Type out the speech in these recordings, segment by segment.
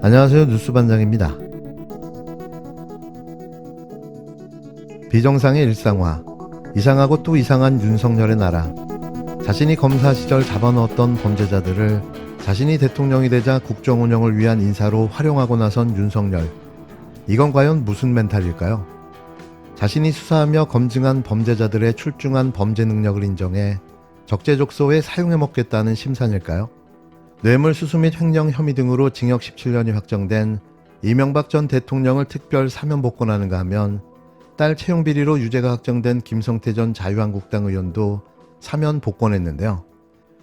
안녕하세요. 뉴스반장입니다. 비정상의 일상화, 이상하고 또 이상한 윤석열의 나라. 자신이 검사 시절 잡아넣었던 범죄자들을 자신이 대통령이 되자 국정 운영을 위한 인사로 활용하고 나선 윤석열. 이건 과연 무슨 멘탈일까요? 자신이 수사하며 검증한 범죄자들의 출중한 범죄 능력을 인정해 적재적소에 사용해먹겠다는 심산일까요? 뇌물수수 및 횡령 혐의 등으로 징역 17년이 확정된 이명박 전 대통령을 특별 사면 복권하는가 하면 딸 채용 비리로 유죄가 확정된 김성태 전 자유한국당 의원도 사면 복권했는데요.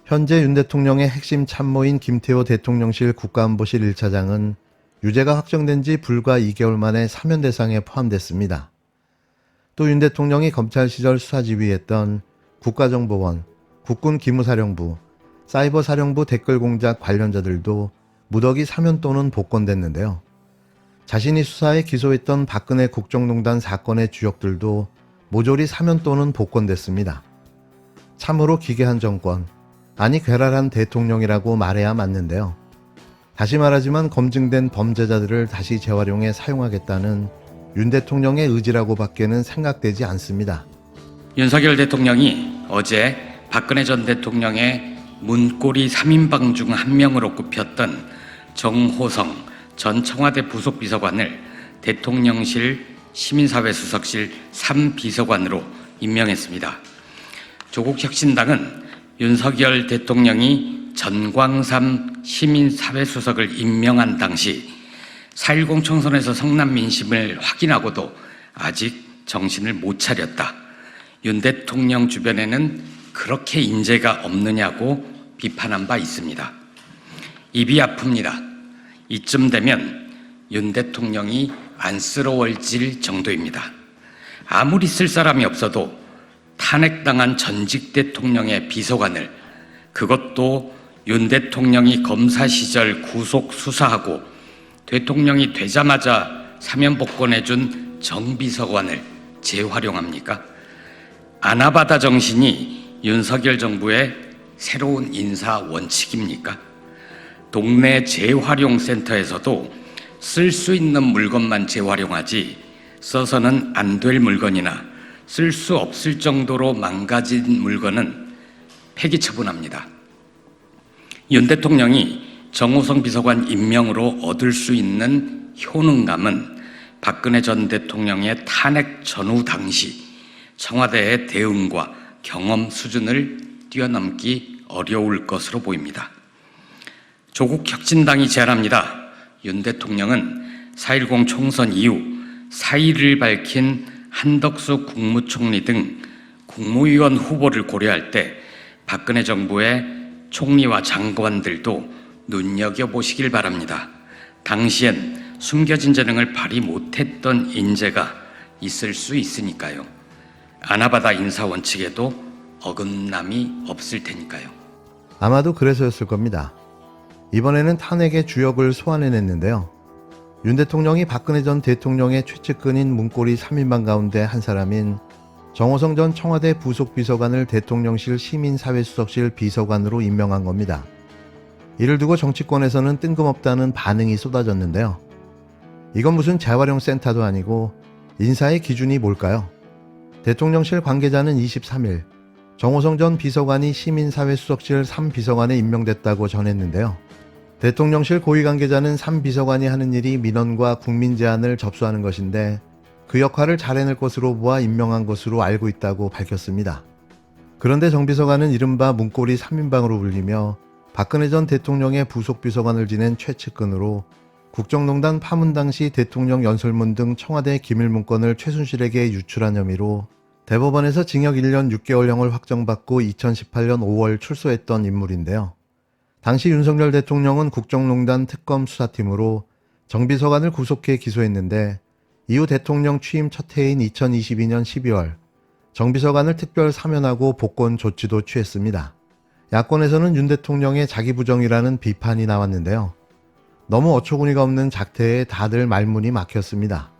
현재 윤 대통령의 핵심 참모인 김태호 대통령실 국가안보실 1차장은 유죄가 확정된 지 불과 2개월 만에 사면 대상에 포함됐습니다. 또 윤 대통령이 검찰 시절 수사지휘했던 국가정보원, 국군기무사령부, 사이버사령부 댓글 공작 관련자들도 무더기 사면 또는 복권됐는데요. 자신이 수사에 기소했던 박근혜 국정농단 사건의 주역들도 모조리 사면 또는 복권됐습니다. 참으로 기괴한 정권, 아니 괴랄한 대통령이라고 말해야 맞는데요. 다시 말하지만 검증된 범죄자들을 다시 재활용해 사용하겠다는 윤 대통령의 의지라고 밖에는 생각되지 않습니다. 윤석열 대통령이 어제 박근혜 전 대통령의 문고리 3인방 중 한 명으로 꼽혔던 정호성 전 청와대 부속비서관을 대통령실 시민사회수석실 3비서관으로 임명했습니다. 조국혁신당은 윤석열 대통령이 전광삼 시민사회수석을 임명한 당시 4.10 총선에서 성남 민심을 확인하고도 아직 정신을 못 차렸다. 윤 대통령 주변에는 그렇게 인재가 없느냐고 비판한 바 있습니다. 입이 아픕니다. 이쯤 되면 윤 대통령이 안쓰러워질 정도입니다. 아무리 쓸 사람이 없어도 탄핵당한 전직 대통령의 비서관을, 그것도 윤 대통령이 검사 시절 구속 수사하고 대통령이 되자마자 사면 복권해준 정비서관을 재활용합니까? 아나바다 정신이 윤석열 정부의 새로운 인사 원칙입니까? 동네 재활용센터에서도 쓸 수 있는 물건만 재활용하지 써서는 안 될 물건이나 쓸 수 없을 정도로 망가진 물건은 폐기 처분합니다. 윤 대통령이 정호성 비서관 임명으로 얻을 수 있는 효능감은 박근혜 전 대통령의 탄핵 전후 당시 청와대의 대응과 경험 수준을 뛰어넘기 어려울 것으로 보입니다. 조국혁신당이 제안합니다. 윤 대통령은 4.10 총선 이후 사의를 밝힌 한덕수 국무총리 등 국무위원 후보를 고려할 때 박근혜 정부의 총리와 장관들도 눈여겨보시길 바랍니다. 당시엔 숨겨진 재능을 발휘 못했던 인재가 있을 수 있으니까요. 아나바다 인사 원칙에도 어긋남이 없을 테니까요. 아마도 그래서였을 겁니다. 이번에는 탄핵의 주역을 소환해냈는데요. 윤 대통령이 박근혜 전 대통령의 최측근인 문고리 3인방 가운데 한 사람인 정호성 전 청와대 부속비서관을 대통령실 시민사회수석실 비서관으로 임명한 겁니다. 이를 두고 정치권에서는 뜬금없다는 반응이 쏟아졌는데요. 이건 무슨 재활용 센터도 아니고 인사의 기준이 뭘까요? 대통령실 관계자는 23일 정호성 전 비서관이 시민사회수석실 3비서관에 임명됐다고 전했는데요. 대통령실 고위 관계자는 3비서관이 하는 일이 민원과 국민 제안을 접수하는 것인데 그 역할을 잘 해낼 것으로 보아 임명한 것으로 알고 있다고 밝혔습니다. 그런데 정 비서관은 이른바 문고리 3인방으로 불리며 박근혜 전 대통령의 부속비서관을 지낸 최측근으로 국정농단 파문 당시 대통령 연설문 등 청와대 기밀문건을 최순실에게 유출한 혐의로 대법원에서 징역 1년 6개월형을 확정받고 2018년 5월 출소했던 인물인데요. 당시 윤석열 대통령은 국정농단 특검 수사팀으로 정 비서관을 구속해 기소했는데 이후 대통령 취임 첫 해인 2022년 12월 정 비서관을 특별 사면하고 복권 조치도 취했습니다. 야권에서는 윤 대통령의 자기부정이라는 비판이 나왔는데요. 너무 어처구니가 없는 작태에 다들 말문이 막혔습니다.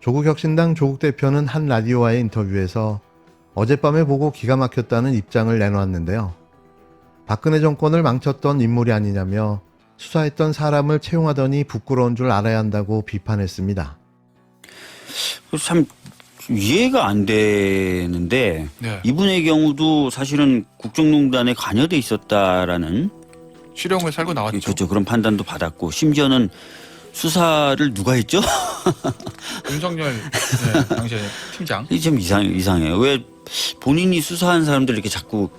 조국혁신당 조국 대표는 한 라디오와의 인터뷰에서 어젯밤에 보고 기가 막혔다는 입장을 내놓았는데요. 박근혜 정권을 망쳤던 인물이 아니냐며 수사했던 사람을 채용하더니 부끄러운 줄 알아야 한다고 비판했습니다. 참 이해가 안 되는데 네. 이분의 경우도 사실은 국정농단에 관여돼 있었다라는 실형을 살고 나왔죠. 그렇죠. 그런 판단도 받았고 심지어는 수사를 누가 했죠? 윤석열 네, 당시에 팀장. 이게 좀 이상해요. 왜 본인이 수사한 사람들 이렇게 자꾸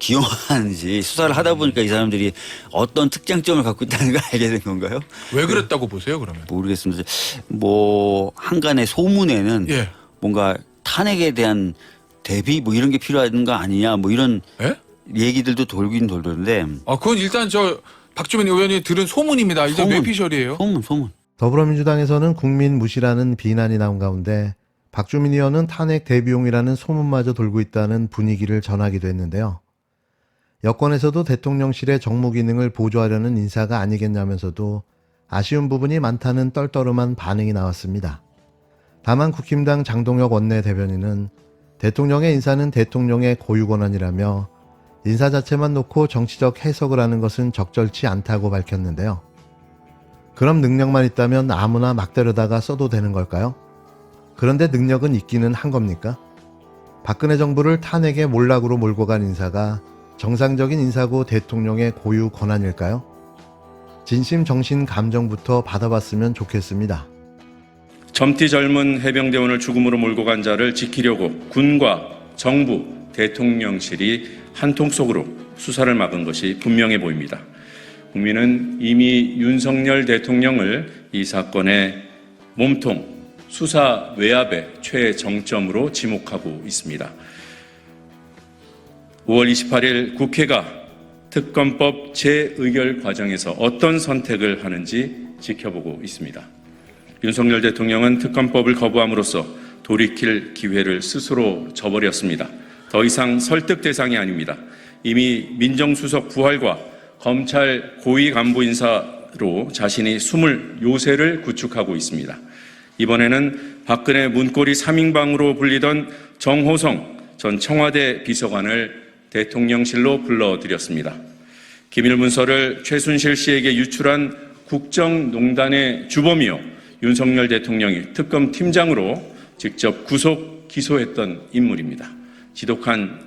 기용하는지 수사를 하다 보니까 이 사람들이 어떤 특장점을 갖고 있다는 걸 알게 된 건가요? 왜 그랬다고 보세요, 그러면? 모르겠습니다. 뭐 한간의 소문에는 예. 뭔가 탄핵에 대한 대비 뭐 이런 게 필요한 거 아니냐 뭐 이런 예? 얘기들도 돌긴 돌던데 아, 그건 일단 저 박주민 의원이 들은 소문입니다. 이제 소문. 뇌피셜이에요. 소문. 더불어민주당에서는 국민 무시라는 비난이 나온 가운데 박주민 의원은 탄핵 대비용이라는 소문마저 돌고 있다는 분위기를 전하기도 했는데요. 여권에서도 대통령실의 정무 기능을 보조하려는 인사가 아니겠냐면서도 아쉬운 부분이 많다는 떨떠름한 반응이 나왔습니다. 다만 국힘당 장동혁 원내대변인은 대통령의 인사는 대통령의 고유 권한이라며 인사 자체만 놓고 정치적 해석을 하는 것은 적절치 않다고 밝혔는데요. 그럼 능력만 있다면 아무나 막 때려다가 써도 되는 걸까요? 그런데 능력은 있기는 한 겁니까? 박근혜 정부를 탄핵의 몰락으로 몰고 간 인사가 정상적인 인사고 대통령의 고유 권한일까요? 진심, 정신, 감정부터 받아봤으면 좋겠습니다. 젊디 젊은 해병대원을 죽음으로 몰고 간 자를 지키려고 군과 정부, 대통령실이 한통 속으로 수사를 막은 것이 분명해 보입니다. 국민은 이미 윤석열 대통령을 이 사건의 몸통, 수사 외압의 최정점으로 지목하고 있습니다. 5월 28일 국회가 특검법 재의결 과정에서 어떤 선택을 하는지 지켜보고 있습니다. 윤석열 대통령은 특검법을 거부함으로써 돌이킬 기회를 스스로 저버렸습니다. 더 이상 설득 대상이 아닙니다. 이미 민정수석 부활과 검찰 고위 간부 인사로 자신이 숨을 요새를 구축하고 있습니다. 이번에는 박근혜 문고리 3인방으로 불리던 정호성 전 청와대 비서관을 대통령실로 불러들였습니다. 기밀문서를 최순실 씨에게 유출한 국정농단의 주범이요 윤석열 대통령이 특검 팀장으로 직접 구속 기소했던 인물입니다. 지독한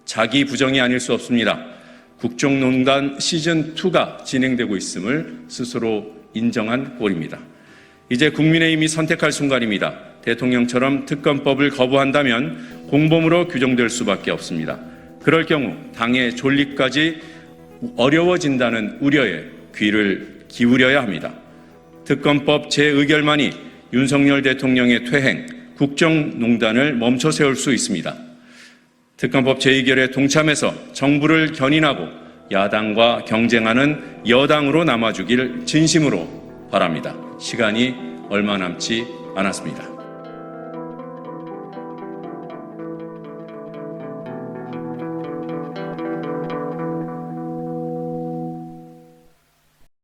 자기 부정이 아닐 수 없습니다. 국정농단 시즌2가 진행되고 있음을 스스로 인정한 꼴입니다. 이제 국민의힘이 선택할 순간입니다. 대통령처럼 특검법을 거부한다면 공범으로 규정될 수밖에 없습니다. 그럴 경우 당의 존립까지 어려워진다는 우려에 귀를 기울여야 합니다. 특검법 재의결만이 윤석열 대통령의 퇴행, 국정농단을 멈춰 세울 수 있습니다. 특검법 재의결에 동참해서 정부를 견인하고 야당과 경쟁하는 여당으로 남아주길 진심으로 바랍니다. 시간이 얼마 남지 않았습니다.